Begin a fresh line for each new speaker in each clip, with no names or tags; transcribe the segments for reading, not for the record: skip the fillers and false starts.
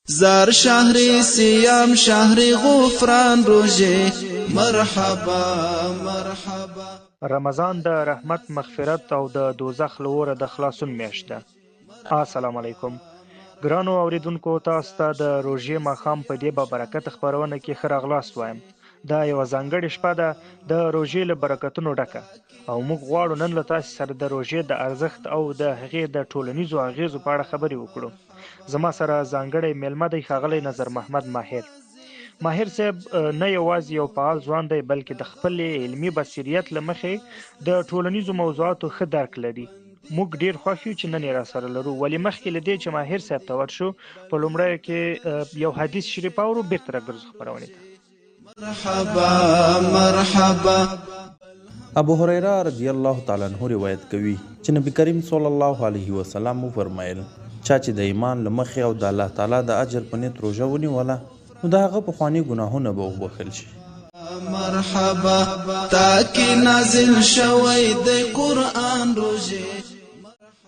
زار شهر سیام شهر غفران روزه مرحبا مرحبا.
رمضان د رحمت مغفرت او د دوزخ له اوره د خلاصون میاشت ده. السلام علیکم ګرانو اوریدونکو، تاسو ته د روژې ماښام په دې بابرکت خپرونه کې ښه راغلاست وایم. دا یوه ځانګړې شپه ده د روژې له برکتونو ډکه، او موږ غواړو نن له تاسو سره د روژې د ارزښت او د هغې د ټولنیزو اغیزو په اړه خبرې وکړو. زما سره ځانګړی میلمه دی ښاغلی نظر محمد ماهر صاحب نه یوازې یو فعال ځوان دی، بلکې د خپل علمي بصیرت له مخې د ټولنیزو موضوعاتو ښه درک لري. موږ ډیر خوښ یو چې نن یې راسره لرو، ولې مخکې له دې چې ماهر صاحب ته ورشو په لومړیو کې یو حدیث شریف اورو، بیرته راګرځو خپرونې ته.
مرحبا مرحبا.
ابو هريره رضی الله تعالی عنہ روایت کوي چې نبی کریم صلی الله علیه وسلم فرمایل چا چې د ایمان له مخې او د الله تعالی د اجر په نیت روژه ونیوله نو د هغه پخواني ګناهونه به وبخښل شي.
مرحبا تاکي نازل شوی د قرآن روزه.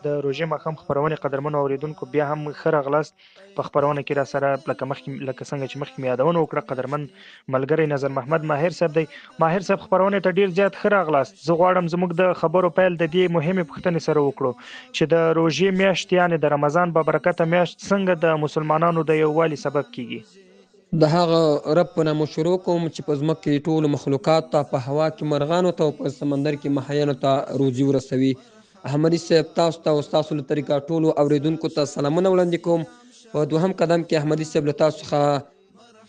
د روژې ماښام خپرونې قدرمنو اوریدونکو، بیا هم ښه راغلاست. په خپرونه کې را سره لکه څنګه چې مخکې مې یادونه وکړه قدرمن ملګری نظر محمد ماهر صاحب دی. ماهر صاحب خپرونې ته ډیر زیات ښه راغلاست. زه غواړم زموږ د خبرو پیل د دې مهمې پوښتنې سره وکړو چې د روژې میاشت یعنې د رمضان بابرکته میاشت څنګه د مسلمانانو د یووالي سبب کیږي.
د هغه رب په نامه شروع کوم چې په ځمکه کې ټولو مخلوقات ته، په هوا کې مرغانو ته او په سمندر کې ماهیانو ته روزي ورسوي. احمدي صاحب تاسو ته او ستاسو له طریقه ټولو اوریدونکو ته سلامونه وړاندې کوم. په دوهم قدم کې احمدي صاحب له تاسو څخه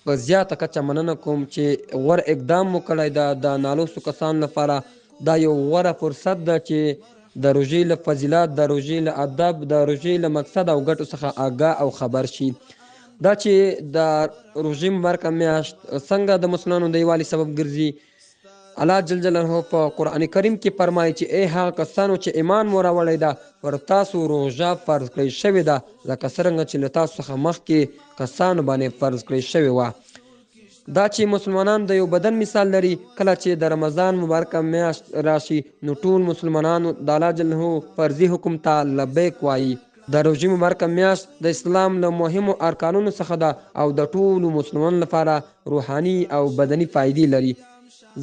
په زیاته کچه مننه کوم چې غوره اقدام مو کړی ده. د نالوستو کسانو لپاره دا یو غوره فرصت ده چې د روژې له فضیلت، د روژې له ادب، د روژې له مقصد او ګټو څخه آګاه او خبر شي. دا چې د روژې مبارکه میاشت څنګه د مسلمانانو د یووالي سبب ګرځي، الله جل جلاله په قرآن کریم کې فرمایي چې ای هغه کسانو چې ایمان مو راوړی ده پر تاسو روژه فرض کړی شوې ده لکه څرنګه چې له تاسو څخه مخکې کسانو باندې فرض کړی شوې وه. دا چې مسلمانان د یو بدن مثال لري، کله چې د رمضان مبارکه میاشت راشي نو ټول مسلمانانو د الله جل جلاله فرضي حکم ته لبیک وایي. د روژې مبارکه میاشت د اسلام له مهمو ارکانونو څخه ده او د ټولو مسلمانانو لپاره روحاني او بدني فایدې لري.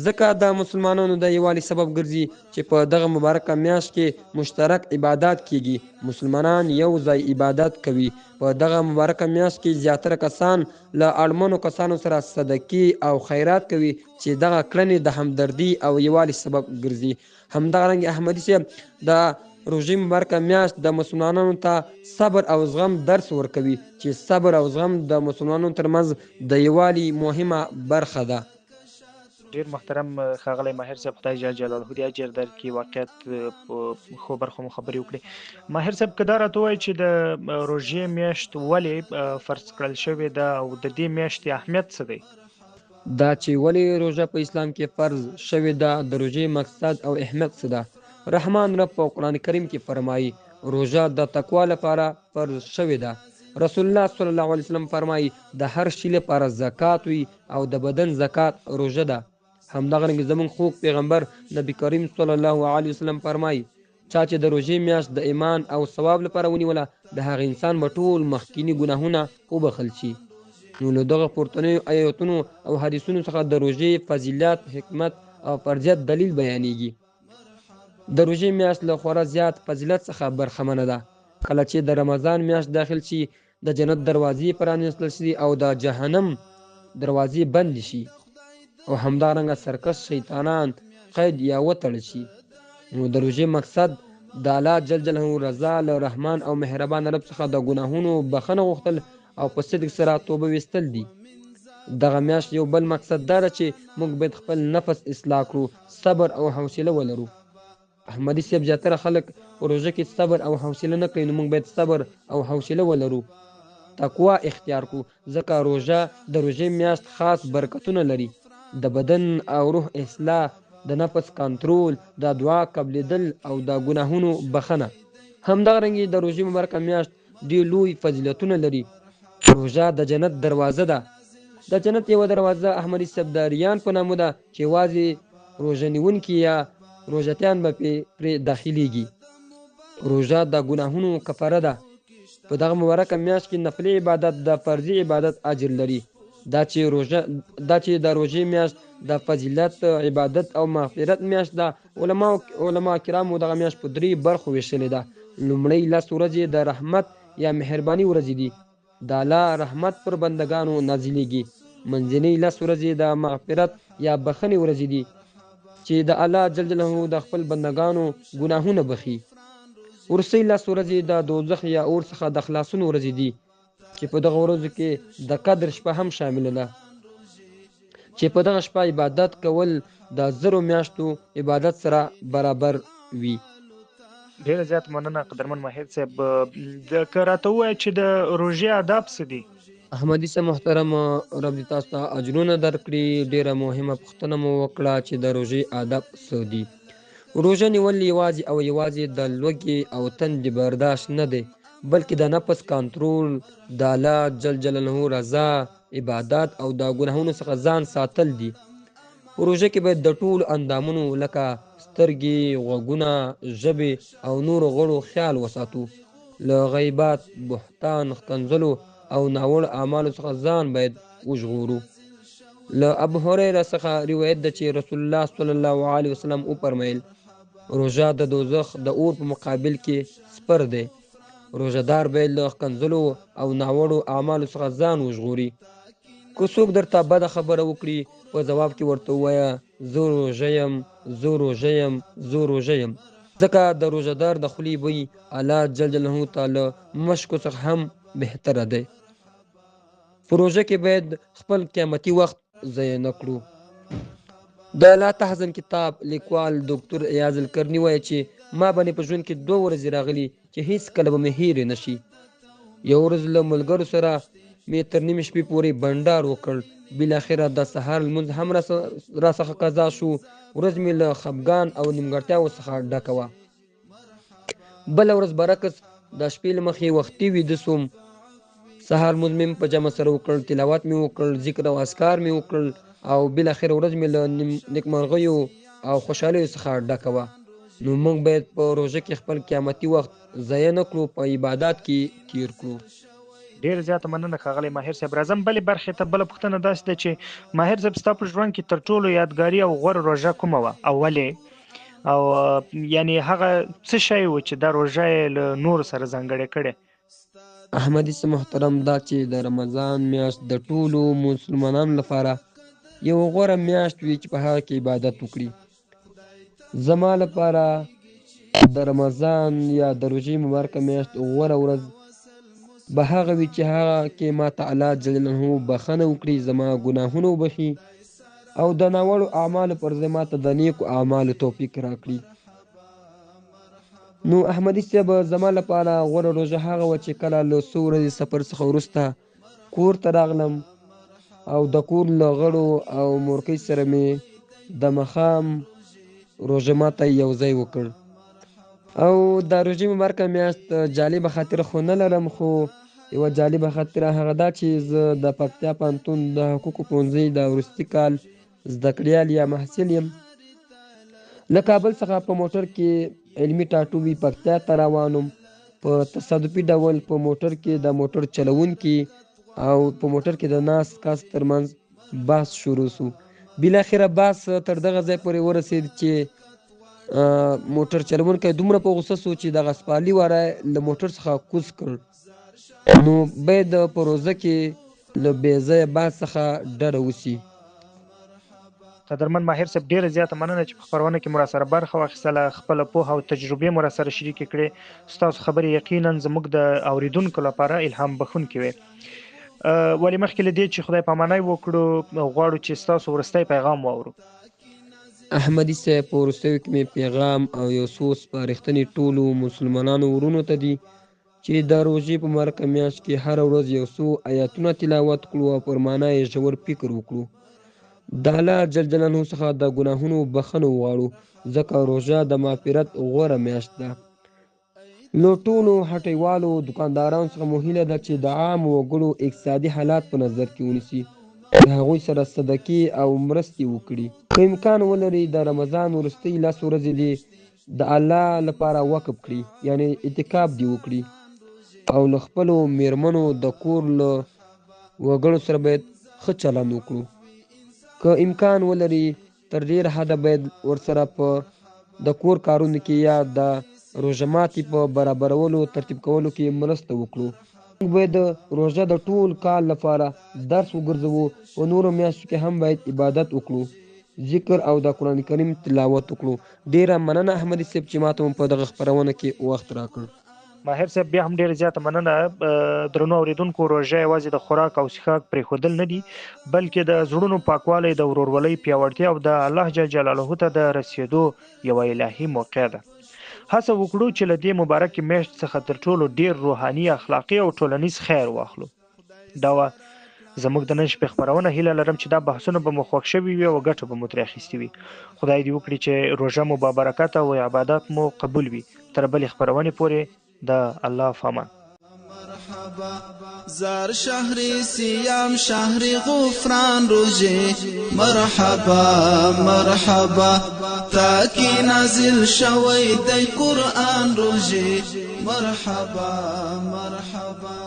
ځکه د مسلمانانو د یووالي سبب ګرځي چې په دغه مبارکه میاشت کې مشترک عبادات کیږي. مسلمانان یو ځای عبادت کوي. په دغه مبارکه میاشت کې زیاتره کسان له اړمنو کسانو سره صدقې او خیرات کوي چې دغه کړنې د همدردي او یووالي سبب ګرځي. همدارنګه احمدي صاحب د روژې مبارکه میاشت د مسلمانانو ته صبر او زغم درس ورکوي چې صبر او زغم د مسلمانانو ترمنځ د یووالي مهمه برخه ده.
ډیر محترم ښاغلی ماهر صاحب، خدای جل جلاله دې اجر درکړي. واقعیت په ښو برخو مو خبرې وکړې. ماهر صاحب که دا راته ووایي چې د روژې میاشت ولې فرض کړل شوې ده او د دې میاشتې اهمیت څه دی؟
دا چې ولې روژه په اسلام کې فرض شوې ده، د روژې مقصد او اهمیت څه ده. رحمان رب په قرآن کریم کې فرمایي روژه د تقوا لپاره فرض شوې ده. رسول الله صلی الله علیه وسلم فرمایي د هر شي لپاره زکات وي او د بدن زکات روژه ده. همدغرنګه زموږ خوږ پیغمبر نبی کریم صلی الله علیه وسلم فرمایي چا چې د روژې میاشت د ایمان او ثواب لپاره ونیوله د هغه انسان به ټول مخکیني ګناهونه وبخښل شي. نو له دغه پورتنیو آیتونو او حدیثونو څخه د روژې فضیلت، حکمت او فرضیت دلیل بیانیږي. د روژې میاشت له خورا زیات فضیلت څخه برخمنه ده. کله چې د رمضان میاشت داخل شي د جنت دروازې پرانیستل شي او د جهنم دروازې بند شي او همدارنګه سرکش شیطانان قید یا وتړل شي. نو د روژې مقصد د الله جل جلاله رضا له رحمان او مهربان رب څخه د ګناهونو بخښنه غوښتل او په صدق سره توبه ویستل دي. دغه میاشت یو بل مقصد دا ده چې موږ باید خپل نفس اصلاح کړو، صبر او حوصله ولرو. احمدي صاحب زیاتره خلک په روژه کې صبر او حوصله نه کوي، نو موږ باید صبر او حوصله ولرو، تقوا اختیار کړو. ځکه روژه د روژې میاشت خاص برکتونه لري: د بدن او روح اصلاح، د نفس کنټرول، د دعا قبلېدل او د ګناهونو بخښنه. همدارنګه د روژې مبارکه میاشت ډېر لوی فضیلتونه لري. روژه د جنت دروازه ده. د جنت یوه دروازه احمدي صاحب د ریان په نامه ده چې یوازې روژه نیونکي یا روژتیان به پرې داخلیږي. روژه د ګناهونو کفاره ده. په دغه مبارکه میاشت کې نفلي عبادت د فرضي عبادت اجر لري. دا چې د روژې میاشت د فضیلت، عبادت او مغفرت میاشت ده. علما کرامو دغه میاشت په 3 برخو ویشلې ده. لومړی 10 ورځې د رحمت یا مهرباني ورځې دي، د الله رحمت پر بندگانو نازلیږي. منځنۍ 10 ورځې د مغفرت یا بخښنې ورځې دي چې د الله جل جلاله د خپل بندگانو ګناهونه بخي. وروستۍ 10 ورځې د دوزخ یا اور څخه د خلاصون ورځې دي چې په دغه ورځو کې د قدر شپه هم شامله ده، چې په دغه شپه عبادت کول د 1000 میاشتو عبادت سره برابر وي.
ډیره زیات مننه قدرمن ماهر صاحب. د که راته ووایه چې د روژې آداب څه دي؟
احمدي صاحب محترم، رب دې تاسو ته اجرونه درکړي. ډیره مهمه پوښتنه مو وکړه چې د روژې آداب څه دي. روژه نیول یوازې او یوازې د لوږې او تندې برداشت نه دی، بلکې د نفس کنټرول، د الله جل جلاله رضا، عبادت او د ګناهونو څخه ځان ساتل دي. په روژه کې باید د ټولو اندامونو لکه سترګې، غوږونه، ژبې او نورو غړو خیال وساتو. له غیبت، بهتان، ښکنځلو او ناوړه اعمالو څخه ځان باید وژغورو. له ابو هریره څخه روایت ده چې رسول الله صلی الله علیه وسلم وفرمیل: روژه د دوزخ د اور په مقابل کې سپر دی. روژه دار باید له ښکنځلو او ناوړو اعمالو څخه ځان وژغوري. که څوک درته بده خبره وکړي، په ځواب کې ورته ووایه: زه روژه یم، زه روژه یم، زه روژه یم. ځکه د روژه دار د خولې بوی الله جل جلاله ته له مشکو څخه هم بهتره دی. په روژه کې باید خپل قیمتي وخت ضایع نه کړو. د لا تحزن کتاب لیکوال ډاکټر ایاز القرني وایي چې ما باندې په ژوند کې 2 ورځې راغلي چې هیڅ کله به مې هیرې نشي. یو ورځ له ملګرو سره مې تر نیمې شپې پورې بنډار وکړ. بالاخره د سهار لمونځ هم را څخه قضا شو. ورځ مې له خفګان او نیمګړتیاوو څخه ډکه وه. بله ورځ برعکس د شپې له مخې وختي ویده سوم. سهار لمونځ مې په جمع سره وکړ، تلاوت مې وکړ، ذکر او اذکار مې وکړل او بالاخره ورځ مې له نیکمرغیو او خوشحالیو څخه ډکه وه. نو موږ باید په روژه کې خپل قیمتي وخت ضایع نه کړو، په عبادت کې تیر کړو.
ډیر زیاته مننه ښاغلی ماهر صاحب. راځم بلې برخې ته. بله پوښتنه داسې ده چې ماهر صاحب ستا په ژوند کې تر ټولو یادګاري او غوره روژه کومه وه او ولې؟ او یعنی هغه څه شی و چې دا روژه یې له نورو سره ځانګړې کړې؟
احمدي صاحب محترم، دا چې د رمضان میاشت د ټولو مسلمانانو لپاره یو غوره میاشت وي چې په هغه کې عبادت وکړي. زما لپاره د رمضان یا د روژې مبارکه میاشت غوره ورځ به هغه وي چې هغه کې ما ته الله جل جلاله بخښنه وکړي، زما ګناهونه وبخي او د ناوړو اعمالو پر ځای ما ته د نیکو اعمالو توفیق راکړي. نو احمدي صاحب، زما لپاره غوره روژه هغه وه چې کله له څو ورځې سفر څخه وروسته کور ته راغلم او د کور له غړو او مورکۍ سره مې د ماښام روژه ماتی یو ځای وکړ. او د روژې مبارکه میاشت جالبه خاطره خو نه لرم، خو یوه جالبه خاطره هغه دا چې زه د پکتیا پوهنتون د حقوقو پوهنځي د وروستي کال زده کړیال یا محصل یم. له کابل څخه په موټر کې علمي ټاټوبي پکتیا ته روان وم. په تصادفي ډول په موټر کې د موټر چلوونکي او په موټر کې د ناست کس ترمنځ بحث شروع سو. بالاخره بحث تر دغه ځای پورې ورسېد چې موټر چلوونکی دومره په غوسه سو چې دغه سپارلي واره له موټر څخه کوز کړ. نو باید په روژه کې له بې ځایه بحث څخه ډډه وسي.
قدرمن ماهر صاحب، ډیره زیاته مننه چې په خپرونه کې مو راسره برخه واخیستله، خپله پوهه او تجربې مو راسره شریکې کړې. ستاسو خبرې یقینا زموږ د اوریدونکو لپاره الهام بخښونکې وې. ولې مخکې له دې چې خدای پاماني وکړو، غواړو چې ستاسو وروستی پیغام واورو.
احمدي صاحب، په وروستیو کې مې پیغام او یو څو سپارښتنې ټولو مسلمانانو ورونو ته دي چې د روژې په مبارکه میاشت کې هره ورځ یو څو آیاتونه تلاوت کړو او پر معنا یې ژور فکر وکړو. د الله جل جلاله څخه د ګناهونو بخښنه وغواړو، ځکه روژه د مغفرت غوره میاشت ده. له ټولو هټیوالو دکاندارانو څخه مو هیله ده چې د عامو وګړو اقتصادي حالات په نظر کې ونیسي، د هغوی سره صدقې او مرستې وکړي. که امکان ولري د رمضان وروستۍ 10 ورځې دې د الله لپاره وقف کړي، یعنی اعتکاف دې وکړي. او له خپلو میرمنو د کور له وګړو سره باید ښه چلند وکړو. که امکان ولري تر ډېر حده باید ورسره په د کور کارونو کې یا د روژه ماتي په برابرولو ترتیب کولو کې مرسته وکړو. موږ باید د روژه د ټول کال لپاره درس وګرځوو. په نورو میاشتو کې هم باید عبادت وکړو، ذکر او د قرآن کریم تلاوت وکړو. ډیره مننه احمدي صاحب چې ماته مو په دغه خپرونه کې وخت راکړ.
ماهر صاحب بیا هم ډیره زیاته مننه. درنو اوریدونکو، روژه یوازې د خوراک او څښاک پرېښودل نه دي، بلکې د زړونو پاکوالی، د ورورولۍ پیاوړتیا او د الله جل جلاله ته د رسیدو یوه الهي موقع ده. هڅه وکړو چې له دې مبارکې میاشت څخه تر ټولو ډیر روحاني، اخلاقي او ټولنیز خیر واخلو. دا وه زموږ د نن شپې خپرونه. هیله لرم چې دا بحثونه به مو خوښ شوي وي او ګټه به مو ترې اخیستې وي. خدای دې وکړي چې روژه مو با برکته او عبادات مو قبول وي. تر بلې خپرونې پورې د الله په امان.
زار شهر سیام شهر غفران روزه مرحبا مرحبا تاکی نازل شوی دی قرآن روزه مرحبا مرحبا.